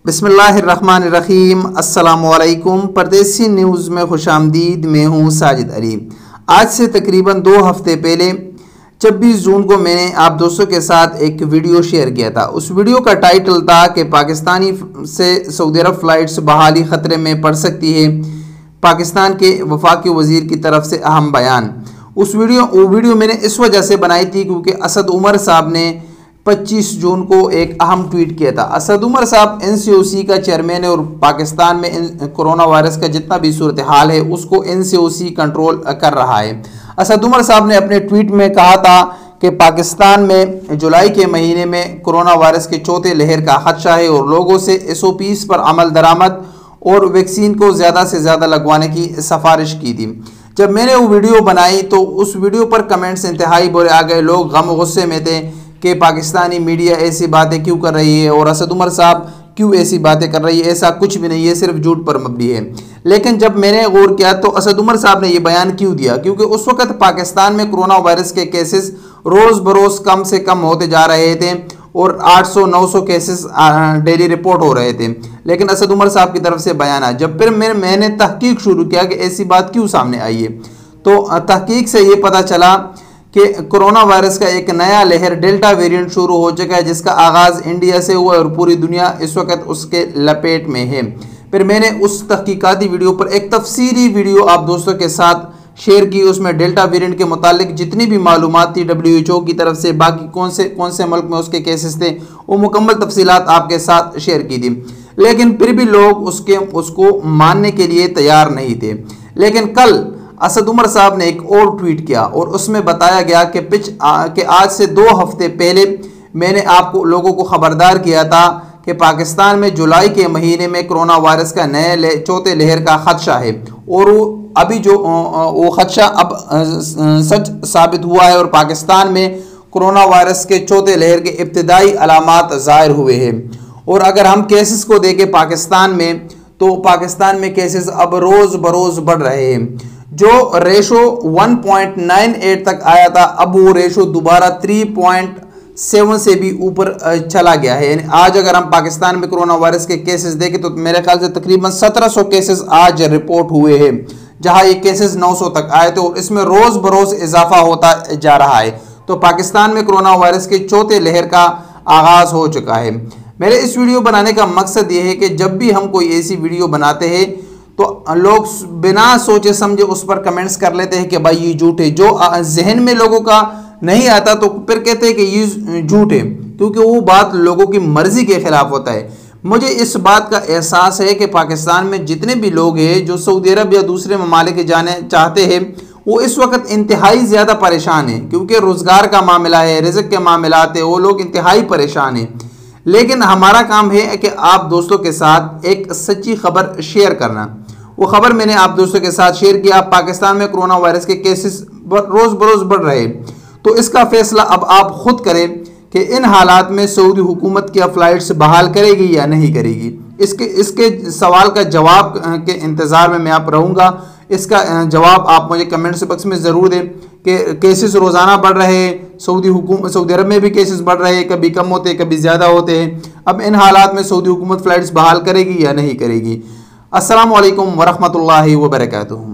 बिस्मिल्लाहिर्रहमानिर्रहीम। अस्सलामुअलैकुम। परदेसी न्यूज़ में खुशामदीद। मैं हूँ साजिद अली। आज से तकरीबन 2 हफ्ते पहले 26 जून को मैंने आप दोस्तों के साथ एक वीडियो शेयर किया था। उस वीडियो का टाइटल था कि पाकिस्तानी से सऊदी अरब फ़्लाइट्स बहाली ख़तरे में पड़ सकती है, पाकिस्तान के वफाकी वज़ीर की तरफ से अहम बयान। वो वीडियो मैंने इस वजह से बनाई थी क्योंकि असद उमर साहब ने 25 जून को एक अहम ट्वीट किया था। असद उमर साहब NCOC का चेयरमैन है और पाकिस्तान में कोरोना वायरस का जितना भी सूरत हाल है उसको NCOC कंट्रोल कर रहा है। असद उमर साहब ने अपने ट्वीट में कहा था कि पाकिस्तान में जुलाई के महीने में कोरोना वायरस के चौथे लहर का खदशा है और लोगों से SOPs पर अमल दरामद और वैक्सीन को ज़्यादा से ज़्यादा लगवाने की सिफारिश की थी। जब मैंने वो वीडियो बनाई तो उस वीडियो पर कमेंट्स इंतहाई बुरे आ गए। लोग गम गुस्से में थे कि पाकिस्तानी मीडिया ऐसी बातें क्यों कर रही है और असद उमर साहब क्यों ऐसी बातें कर रही है। ऐसा कुछ भी नहीं है, सिर्फ झूठ पर मबनी है। लेकिन जब मैंने गौर किया तो असद उमर साहब ने ये बयान क्यों दिया, क्योंकि उस वक्त पाकिस्तान में कोरोना वायरस के केसेस रोज़ बरोज़ कम से कम होते जा रहे थे और 800-900 केसेस डेली रिपोर्ट हो रहे थे। लेकिन असद उमर साहब की तरफ से बयान आया। जब फिर मैंने तहकीक शुरू किया कि ऐसी बात क्यों सामने आई है, तो तहकीक से ये पता चला कि कोरोना वायरस का एक नया लहर डेल्टा वेरिएंट शुरू हो चुका है, जिसका आगाज़ इंडिया से हुआ और पूरी दुनिया इस वक्त उसके लपेट में है। फिर मैंने उस तहकीकाती वीडियो पर एक तफसीली वीडियो आप दोस्तों के साथ शेयर की। उसमें डेल्टा वेरिएंट के मुतालिक जितनी भी मालूमात थी WHO की तरफ से, बाकी कौन से मुल्क में उसके केसेस थे, वो मुकम्मल तफसीलात आपके साथ शेयर की थी। लेकिन फिर भी लोग उसको मानने के लिए तैयार नहीं थे। लेकिन कल असद उमर साहब ने एक और ट्वीट किया और उसमें बताया गया कि आज से 2 हफ्ते पहले मैंने आपको लोगों को खबरदार किया था कि पाकिस्तान में जुलाई के महीने में कोरोना वायरस का नए चौथे लहर का खदशा है और अभी जो वो खदशा अब सच साबित हुआ है और पाकिस्तान में कोरोना वायरस के चौथे लहर के इब्तिदाई अलामात ज़ाहिर हुए हैं। और अगर हम केसेस को देखें पाकिस्तान में, तो पाकिस्तान में केसेस अब रोज़ बरोज़ बढ़ रहे हैं। जो रेशो 1.98 तक आया था, अब वो रेशो दोबारा 3.7 से भी ऊपर चला गया है। यानी आज अगर हम पाकिस्तान में कोरोना वायरस के केसेस देखें तो मेरे ख्याल से तकरीबन 1700 केसेस आज रिपोर्ट हुए हैं, जहां ये केसेस 900 तक आए थे और इसमें रोज़ बरोज़ इजाफा होता जा रहा है। तो पाकिस्तान में कोरोना वायरस के चौथे लहर का आगाज़ हो चुका है। मेरे इस वीडियो बनाने का मकसद ये है कि जब भी हम कोई ऐसी वीडियो बनाते हैं तो लोग बिना सोचे समझे उस पर कमेंट्स कर लेते हैं कि भाई ये झूठ है। जो जहन में लोगों का नहीं आता तो फिर कहते हैं कि ये झूठ है, क्योंकि वो बात लोगों की मर्जी के खिलाफ होता है। मुझे इस बात का एहसास है कि पाकिस्तान में जितने भी लोग हैं जो सऊदी अरब या दूसरे ममालिक जाने चाहते हैं, वो इस वक्त इंतहाई ज़्यादा परेशान हैं, क्योंकि रोज़गार का मामला है, रिज़्क़ के मामलात है, वो लोग इंतहाई परेशान हैं। लेकिन हमारा काम है कि आप दोस्तों के साथ एक सच्ची खबर शेयर करना। वो खबर मैंने आप दोस्तों के साथ शेयर किया। पाकिस्तान में कोरोना वायरस के केसेस रोज़ बरोज़ बढ़ रहे, तो इसका फैसला अब आप खुद करें कि इन हालात में सऊदी हुकूमत क्या फ़्लाइट्स बहाल करेगी या नहीं करेगी। इसके सवाल का जवाब के इंतज़ार में मैं आप रहूँगा। इसका जवाब आप मुझे कमेंट्स बॉक्स में ज़रूर दें कि केसेस रोज़ाना बढ़ रहे हैं। सऊदी अरब में भी केसेस बढ़ रहे हैं, कभी कम होते हैं, कभी ज़्यादा होते हैं। अब इन हालात में सऊदी हुकूमत फ़्लाइट्स बहाल करेगी या नहीं करेगी। अस्सलामु अलैकुम वरहमतुल्लाहि वबरकातुहू।